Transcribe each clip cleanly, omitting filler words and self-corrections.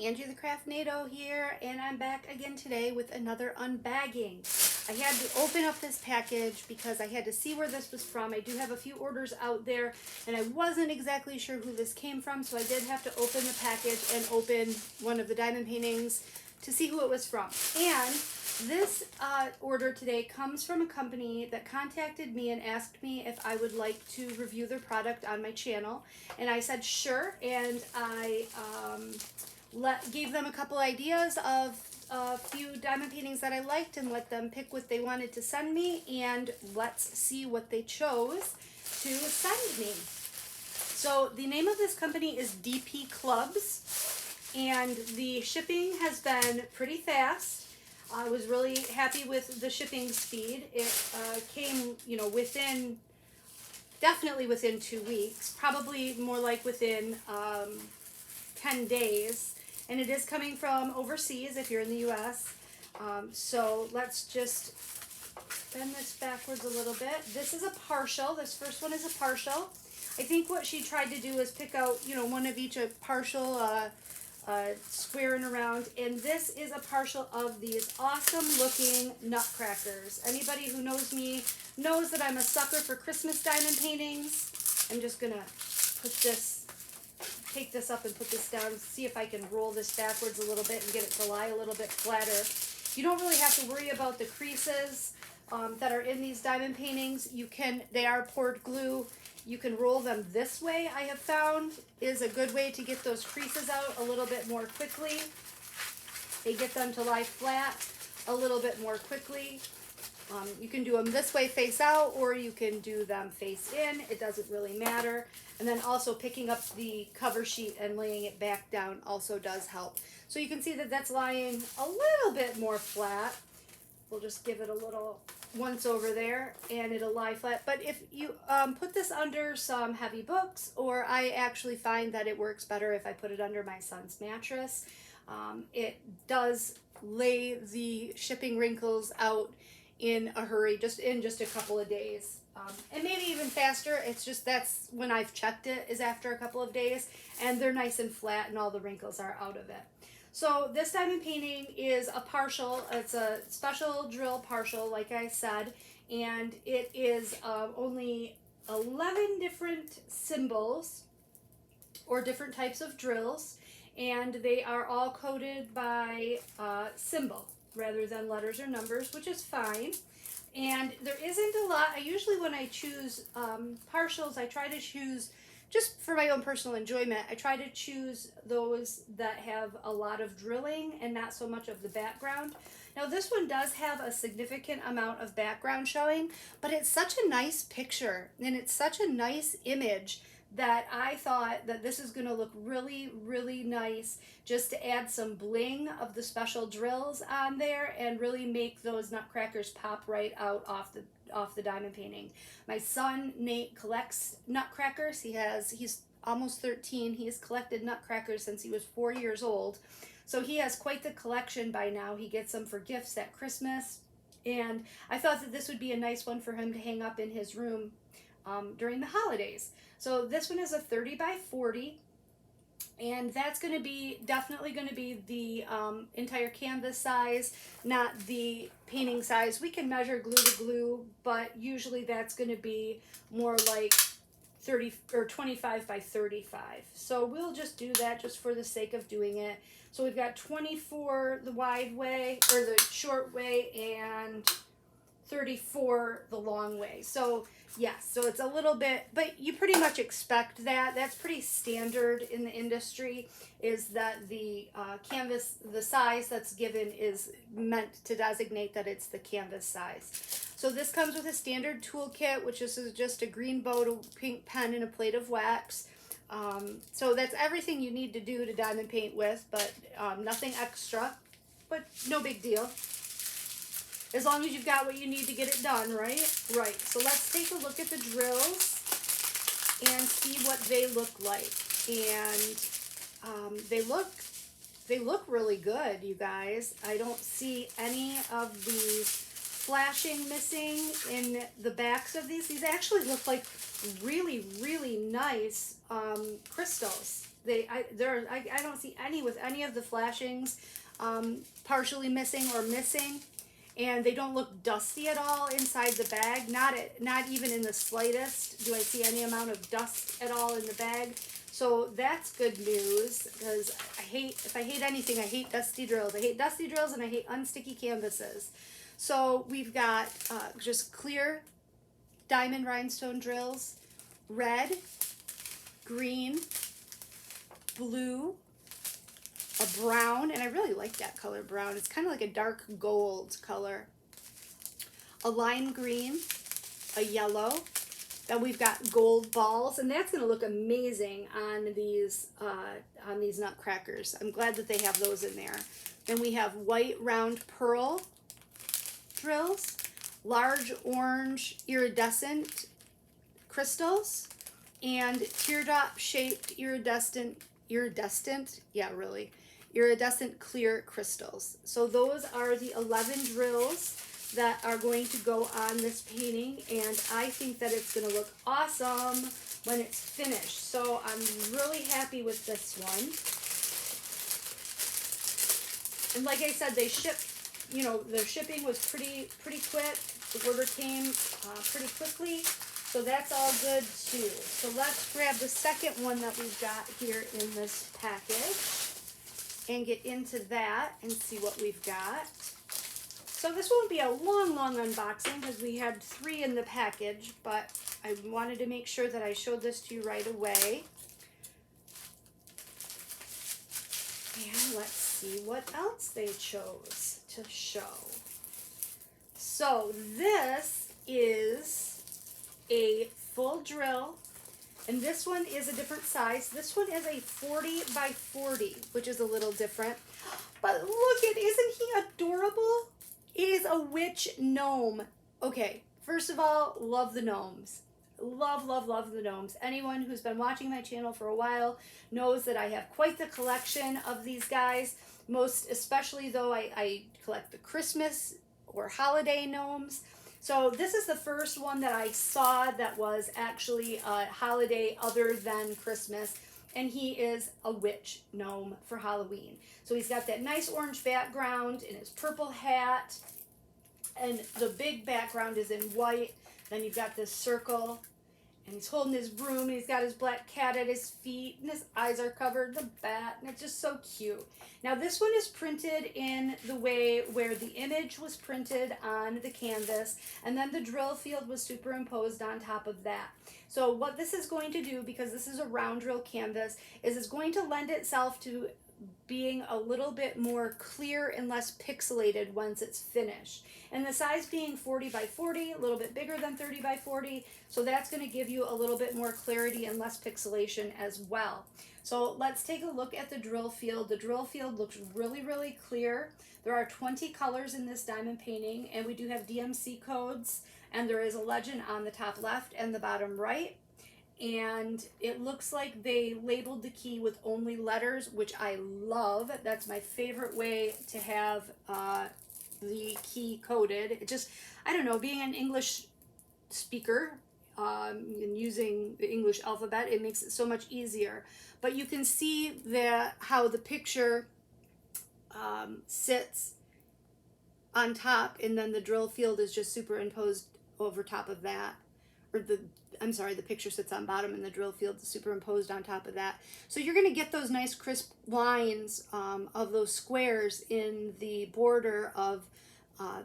Angie the Craftnado here, and I'm back again today with another unbagging. I had to open up this package because I had to see where this was from. I do have a few orders out there, and I wasn't exactly sure who this came from, so I did have to open the package and open one of the diamond paintings to see who it was from. And this order today comes from a company that contacted me and asked me if I would like to review their product on my channel. And I said sure, and I gave them a couple ideas of a few diamond paintings that I liked and let them pick what they wanted to send me, and let's see what they chose to send me. So the name of this company is DP Clubs, and the shipping has been pretty fast. I was really happy with the shipping speed. It came, definitely within 2 weeks, probably more like within 10 days. And it is coming from overseas if you're in the US. So let's just bend this backwards a little bit. This is a partial. This first one is a partial. I think what she tried to do is pick out, one of each, a partial, squaring around, and this is a partial of these awesome looking Nutcrackers. Anybody who knows me knows that I'm a sucker for Christmas diamond paintings. I'm just gonna take this up and put this down, see if I can roll this backwards a little bit and get it to lie a little bit flatter. You don't really have to worry about the creases that are in these diamond paintings. They are poured glue. You can roll them this way, I have found, is a good way to get those creases out a little bit more quickly. They get them to lie flat a little bit more quickly. You can do them this way face out, or you can do them face in. It doesn't really matter. And then also picking up the cover sheet and laying it back down also does help. So you can see that that's lying a little bit more flat. We'll just give it a little once over there and it'll lie flat. But if you put this under some heavy books, or I actually find that it works better if I put it under my son's mattress, it does lay the shipping wrinkles out in a hurry, just a couple of days. And maybe even faster. It's just that's when I've checked it, is after a couple of days, and they're nice and flat and all the wrinkles are out of it. So this diamond painting is a partial. It's a special drill partial, like I said, and it is only 11 different symbols or different types of drills, and they are all coded by symbol rather than letters or numbers, which is fine. And there isn't a lot. Usually when I choose partials, I try to choose, just for my own personal enjoyment, I try to choose those that have a lot of drilling and not so much of the background. Now this one does have a significant amount of background showing, but it's such a nice picture and it's such a nice image that I thought that this is going to look really, really nice, just to add some bling of the special drills on there and really make those Nutcrackers pop right out off the diamond painting. My son Nate collects Nutcrackers. He's almost 13. He has collected Nutcrackers since he was 4 years old. So he has quite the collection by now. He gets them for gifts at Christmas. And I thought that this would be a nice one for him to hang up in his room during the holidays. So this one is a 30 by 40. And that's going to be definitely going to be the entire canvas size, not the painting size. We can measure glue to glue, but usually that's going to be more like 30 or 25 by 35. So we'll just do that just for the sake of doing it. So we've got 24 the wide way, or the short way, and 34 the long way. So yes, so it's a little bit, but you pretty much expect that. That's pretty standard in the industry, is that the canvas, the size that's given is meant to designate that it's the canvas size. So this comes with a standard toolkit, which is just a green boat, a pink pen, and a plate of wax. So that's everything you need to do to diamond paint with, but nothing extra, but no big deal. As long as you've got what you need to get it done, right? Right. So let's take a look at the drills and see what they look like. And they look really good, you guys. I don't see any of the flashing missing in the backs of these. These actually look like really, really nice crystals. I don't see any with any of the flashings partially missing or missing, and they don't look dusty at all inside the bag. Not even in the slightest do I see any amount of dust at all in the bag. So that's good news, because if I hate anything, I hate dusty drills. I hate dusty drills and I hate unsticky canvases. So we've got just clear diamond rhinestone drills, red, green, blue, a brown, and I really like that color brown. It's kind of like a dark gold color, a lime green, a yellow. Then we've got gold balls, and that's going to look amazing on these nutcrackers. I'm glad that they have those in there. Then we have white round pearl drills, large orange iridescent crystals, and teardrop shaped iridescent clear crystals. So those are the 11 drills that are going to go on this painting, and I think that it's going to look awesome when it's finished. So I'm really happy with this one. And like I said, they shipped, you know, their shipping was pretty quick. The order came pretty quickly, so that's all good too. So let's grab the second one that we've got here in this package and get into that and see what we've got. So this won't be a long unboxing because we had 3 in the package, but I wanted to make sure that I showed this to you right away. And let's see what else they chose to show. So this is a full drill, and this one is a different size. This one is a 40 by 40, which is a little different. But look at, isn't he adorable? It is a witch gnome. Okay, first of all, love the gnomes. Love the gnomes. Anyone who's been watching my channel for a while knows that I have quite the collection of these guys. Most especially though, I collect the Christmas or holiday gnomes. So this is the first one that I saw that was actually a holiday other than Christmas. And he is a witch gnome for Halloween. So he's got that nice orange background and his purple hat. And the big background is in white. Then you've got this circle. And he's holding his broom. And he's got his black cat at his feet. And his eyes are covered. The bat. And it's just so cute. Now this one is printed in the way where the image was printed on the canvas. And then the drill field was superimposed on top of that. So what this is going to do, because this is a round drill canvas, is it's going to lend itself to being a little bit more clear and less pixelated once it's finished. And the size being 40 by 40, a little bit bigger than 30 by 40, so that's going to give you a little bit more clarity and less pixelation as well. So let's take a look at the drill field. The drill field looks really clear. There are 20 colors in this diamond painting, and we do have DMC codes. And there is a legend on the top left and the bottom right. And it looks like they labeled the key with only letters, which I love. That's my favorite way to have the key coded. It just, I don't know, being an English speaker and using the English alphabet, it makes it so much easier. But you can see how the picture sits on top, and then the drill field is just superimposed over top of that, or the picture sits on bottom and the drill field is superimposed on top of that. So you're going to get those nice crisp lines of those squares in the border of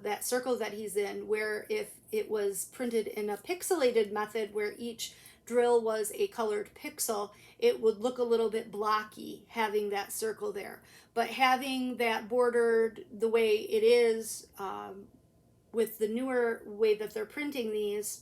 that circle that he's in, where if it was printed in a pixelated method where each drill was a colored pixel, it would look a little bit blocky having that circle there. But having that bordered the way it is with the newer way that they're printing these,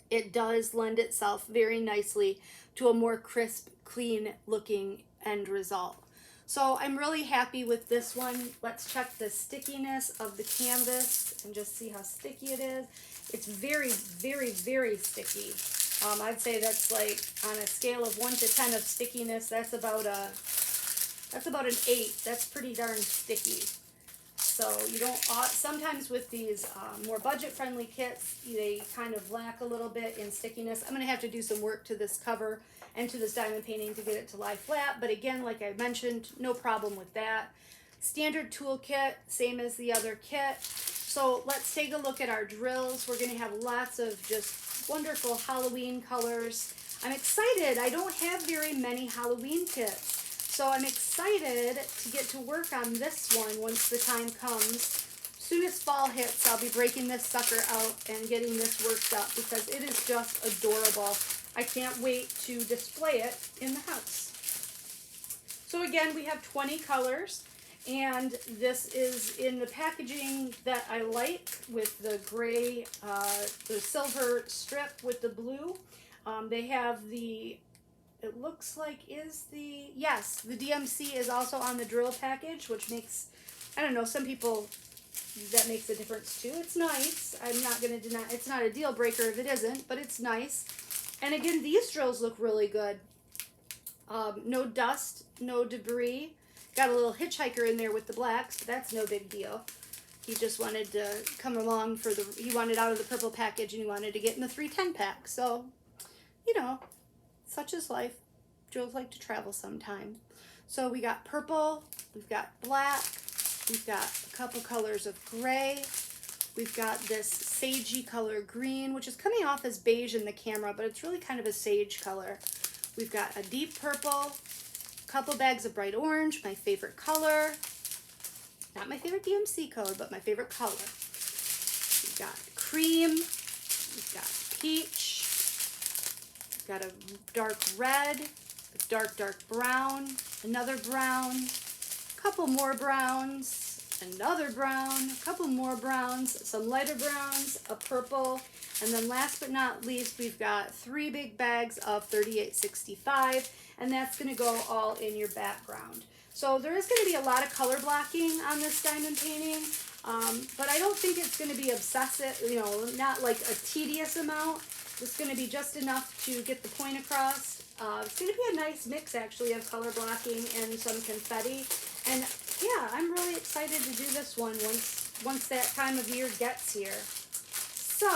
it does lend itself very nicely to a more crisp, clean looking end result. So I'm really happy with this one. Let's check the stickiness of the canvas and just see how sticky it is. It's very sticky. I'd say that's like on a scale of 1 to 10 of stickiness, that's about an 8. That's pretty darn sticky. So you don't, sometimes with these more budget-friendly kits, they kind of lack a little bit in stickiness. I'm going to have to do some work to this cover into this diamond painting to get it to lie flat. But again, like I mentioned, no problem with that. Standard toolkit, same as the other kit. So let's take a look at our drills. We're going to have lots of just wonderful Halloween colors. I'm excited. I don't have very many Halloween kits. So I'm excited to get to work on this one once the time comes. As soon as fall hits, I'll be breaking this sucker out and getting this worked up because it is just adorable. I can't wait to display it in the house. So again, we have 20 colors, and this is in the packaging that I like with the gray, the silver strip with the blue. They have the, it looks like yes, the DMC is also on the drill package, which makes, I don't know, some people, that makes a difference too. It's nice. I'm not going to deny, it's not a deal breaker if it isn't, but it's nice. And again, these drills look really good. No dust, no debris. Got a little hitchhiker in there with the blacks, but that's no big deal. He just wanted to come along for the, he wanted out of the purple package and he wanted to get in the 310 pack. So, you know, such is life. Drills like to travel sometime. So we got purple, we've got black, we've got a couple colors of gray. We've got this sagey color green, which is coming off as beige in the camera, but it's really kind of a sage color. We've got a deep purple, a couple bags of bright orange, my favorite color. Not my favorite DMC color, but my favorite color. We've got cream, we've got peach, we've got a dark red, a dark brown, another brown, a couple more browns, another brown, a couple more browns, some lighter browns, a purple, and then last but not least, we've got 3 big bags of 3865, and that's going to go all in your background. So there is going to be a lot of color blocking on this diamond painting, but I don't think it's going to be obsessive, you know, not like a tedious amount. It's going to be just enough to get the point across. It's going to be a nice mix, actually, of color blocking and some confetti. And yeah, I'm really excited to do this one once that time of year gets here. So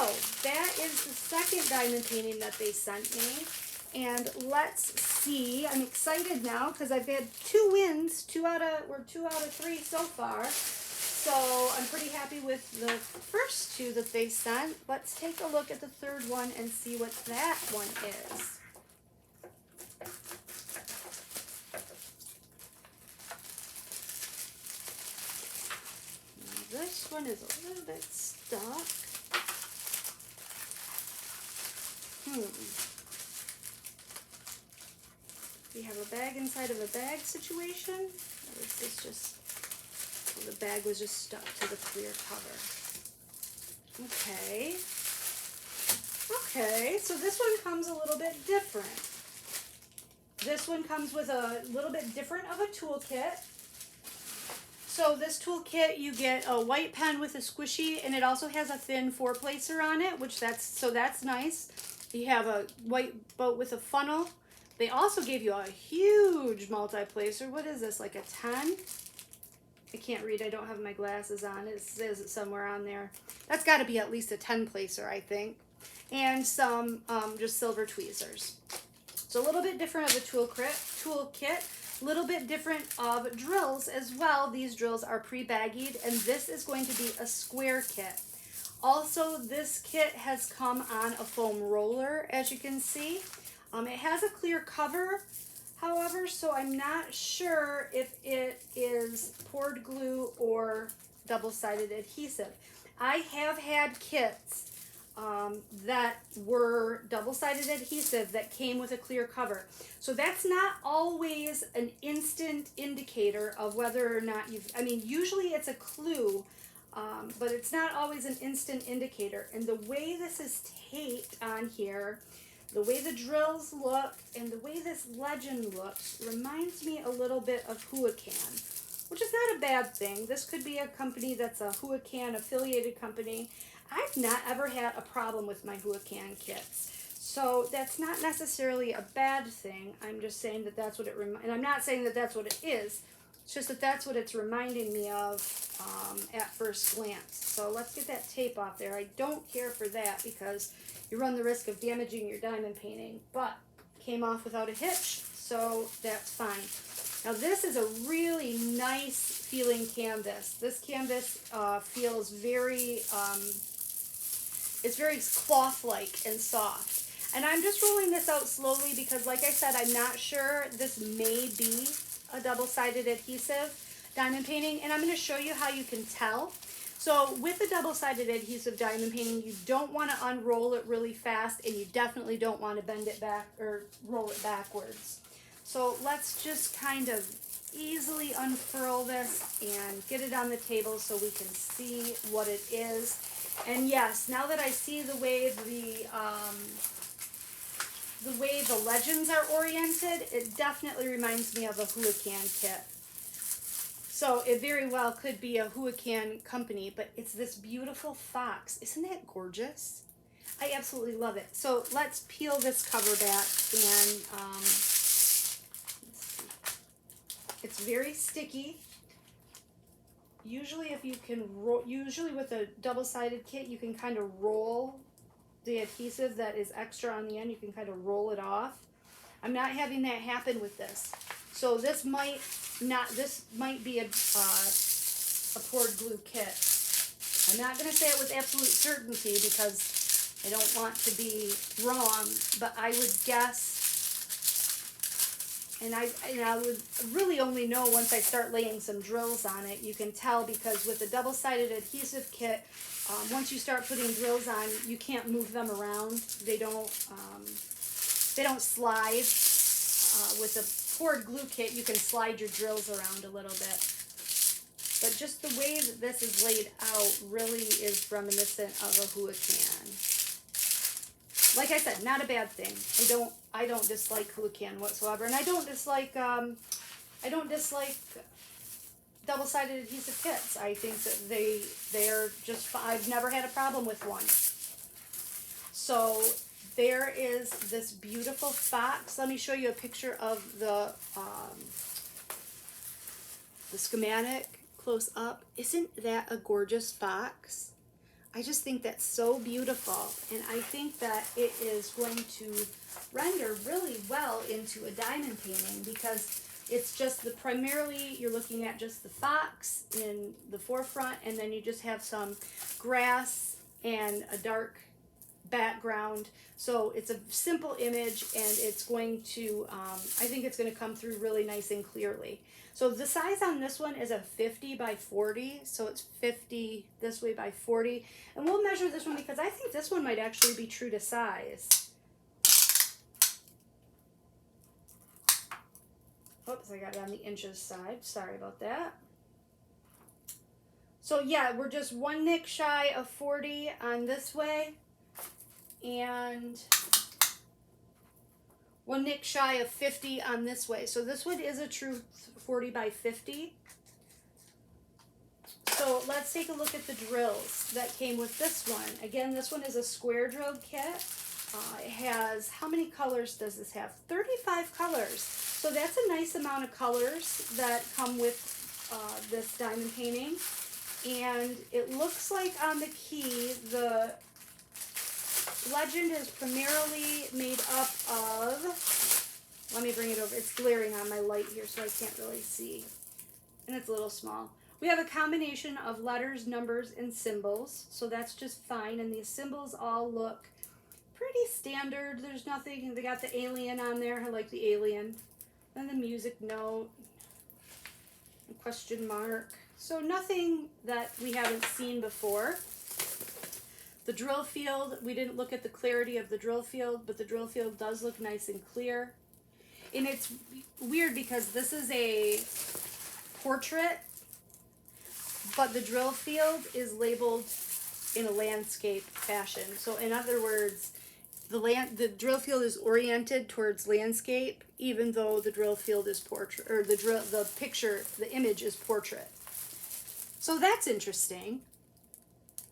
that is the second diamond painting that they sent me. And let's see, I'm excited now because I've had 2 wins, 2 out of 3 so far. So I'm pretty happy with the first 2 that they sent. Let's take a look at the third one and see what that one is. Now this one is a little bit stuck. We have a bag inside of a bag situation. Or is this just, well, the bag was just stuck to the clear cover. Okay. Okay, so this one comes a little bit different. This one comes with a little bit different of a toolkit. So this toolkit, you get a white pen with a squishy, and it also has a thin 4-placer on it, which that's nice. You have a white boat with a funnel. They also gave you a huge multi-placer. What is this, like a 10? I can't read, I don't have my glasses on. It says it somewhere on there. That's got to be at least a 10-placer, I think. And some just silver tweezers. So a little bit different of a toolkit. A little bit different of drills as well. These drills are pre-baggied, and this is going to be a square kit. Also, this kit has come on a foam roller, as you can see. It has a clear cover, however, so I'm not sure if it is poured glue or double-sided adhesive. I have had kits that were double-sided adhesive that came with a clear cover. So that's not always an instant indicator of whether or not I mean, usually it's a clue, but it's not always an instant indicator. And the way this is taped on here, the way the drills look, and the way this legend looks reminds me a little bit of Huacan, which is not a bad thing. This could be a company that's a Huacan affiliated company. I've not ever had a problem with my Huacan kits. So that's not necessarily a bad thing. I'm just saying that that's what it and I'm not saying that that's what it is. It's just that that's what it's reminding me of at first glance. So let's get that tape off there. I don't care for that because you run the risk of damaging your diamond painting, but came off without a hitch, so that's fine. Now this is a really nice feeling canvas. This canvas feels very, it's very cloth-like and soft. And I'm just rolling this out slowly because, like I said, I'm not sure. This may be a double-sided adhesive diamond painting, and I'm going to show you how you can tell. So with a double-sided adhesive diamond painting, you don't want to unroll it really fast, and you definitely don't want to bend it back or roll it backwards. So let's just kind of easily unfurl this and get it on the table so we can see what it is. And yes, now that I see the way the legends are oriented, it definitely reminds me of a Huacan kit. So it very well could be a Huacan company, but it's this beautiful fox. Isn't that gorgeous? I absolutely love it. So let's peel this cover back, and it's very sticky. Usually if you can roll, usually with a double-sided kit, you can kind of roll the adhesive that is extra on the end. You can kind of roll it off. I'm not having that happen with this. So this might be a poured glue kit. I'm not going to say it with absolute certainty because I don't want to be wrong, but I would guess, and I would really only know once I start laying some drills on it. You can tell because with a double-sided adhesive kit, once you start putting drills on, you can't move them around. They don't slide. With a poured glue kit, you can slide your drills around a little bit. But just the way that this is laid out really is reminiscent of a Huacan. Like I said, not a bad thing. I don't dislike Huacan whatsoever, and I don't dislike double-sided adhesive kits. I think that they're just, I've never had a problem with one. So there is this beautiful fox. Let me show you a picture of the schematic close up. Isn't that a gorgeous fox? I just think that's so beautiful, and I think that it is going to render really well into a diamond painting because it's just primarily you're looking at just the fox in the forefront, and then you just have some grass and a dark background. So it's a simple image, and it's going to, I think it's going to come through really nice and clearly. So the size on this one is a 50 by 40, so it's 50 this way by 40. And we'll measure this one because I think this one might actually be true to size. Oops, I got it on the inches side. Sorry about that. So yeah, we're just 1 nick shy of 40 on this way, and 1 nick shy of 50 on this way. So this one is a true 40 by 50. So let's take a look at the drills that came with this one. Again, this one is a square drill kit. It has, how many colors does this have? 35 colors. So that's a nice amount of colors that come with this diamond painting. And it looks like on the key, the legend is primarily made up of, let me bring it over. It's glaring on my light here, so I can't really see. And it's a little small. We have a combination of letters, numbers, and symbols, so that's just fine. And these symbols all look pretty standard. There's nothing, they got the alien on there. I like the alien. And the music note, question mark. So nothing that we haven't seen before. The drill field, we didn't look at the clarity of the drill field, but the drill field does look nice and clear. And it's weird because this is a portrait, but the drill field is labeled in a landscape fashion. So in other words, the drill field is oriented towards landscape, even though the drill field is portrait, or the image is portrait. So that's interesting.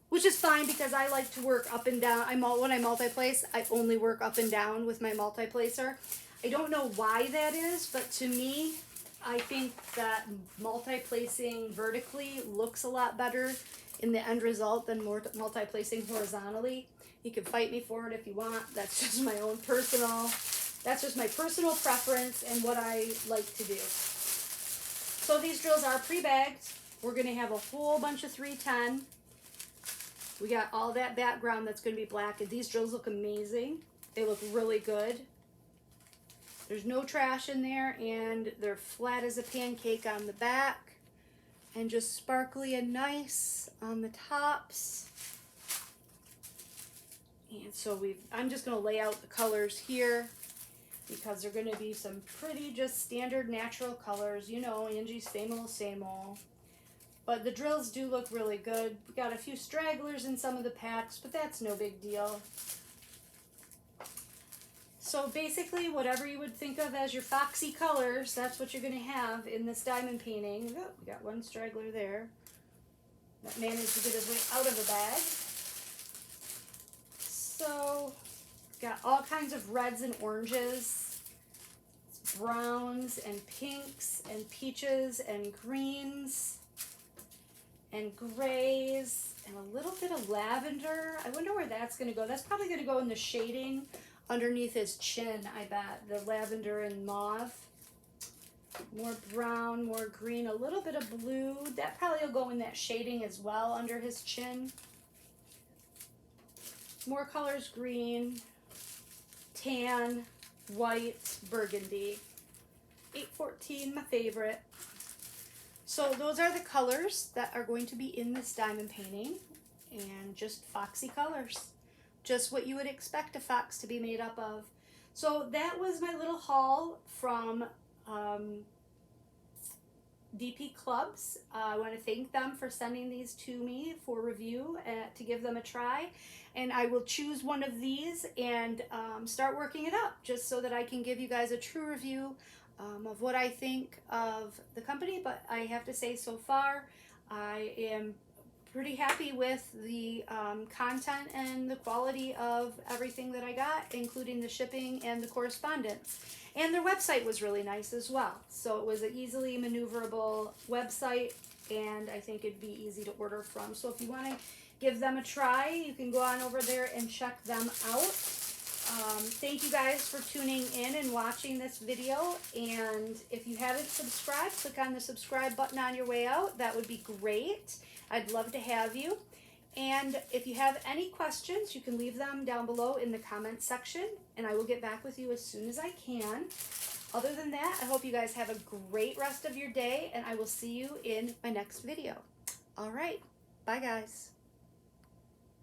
Which is fine because I like to work up and down. When I multi-place, I only work up and down with my multi-placer. I don't know why that is, but to me, I think that multi-placing vertically looks a lot better in the end result than multi-placing horizontally. You can fight me for it if you want. That's just my own personal That's just my personal preference and what I like to do. So these drills are pre-bagged. We're going to have a whole bunch of 310. We got all that background that's going to be black, and these drills look amazing. They look really good. There's no trash in there, and they're flat as a pancake on the back and just sparkly and nice on the tops. And so I'm just going to lay out the colors here because they're going to be some pretty just standard natural colors. You know, Angie's same old. But the drills do look really good. We got a few stragglers in some of the packs, but that's no big deal. So basically, whatever you would think of as your foxy colors, that's what you're going to have in this diamond painting. Oh, we got one straggler there that managed to get his way out of the bag. So, got all kinds of reds and oranges, browns and pinks and peaches and greens and grays and a little bit of lavender. I wonder where that's going to go. That's probably going to go in the shading underneath his chin, I bet. The lavender and mauve. More brown, more green, a little bit of blue. That probably will go in that shading as well under his chin. More colors: green, tan, white, burgundy. 814, my favorite. So those are the colors that are going to be in this diamond painting, and just foxy colors. Just what you would expect a fox to be made up of. So that was my little haul from DP Clubs. I want to thank them for sending these to me for review to give them a try. And I will choose one of these and start working it up just so that I can give you guys a true review of what I think of the company. But I have to say, so far, I am pretty happy with the content and the quality of everything that I got, including the shipping and the correspondence. And their website was really nice as well. So it was an easily maneuverable website, and I think it'd be easy to order from. So if you want to give them a try, you can go on over there and check them out. Thank you guys for tuning in and watching this video. And if you haven't subscribed, click on the subscribe button on your way out. That would be great. I'd love to have you. And if you have any questions, you can leave them down below in the comments section, and I will get back with you as soon as I can. Other than that, I hope you guys have a great rest of your day, and I will see you in my next video. All right. Bye, guys.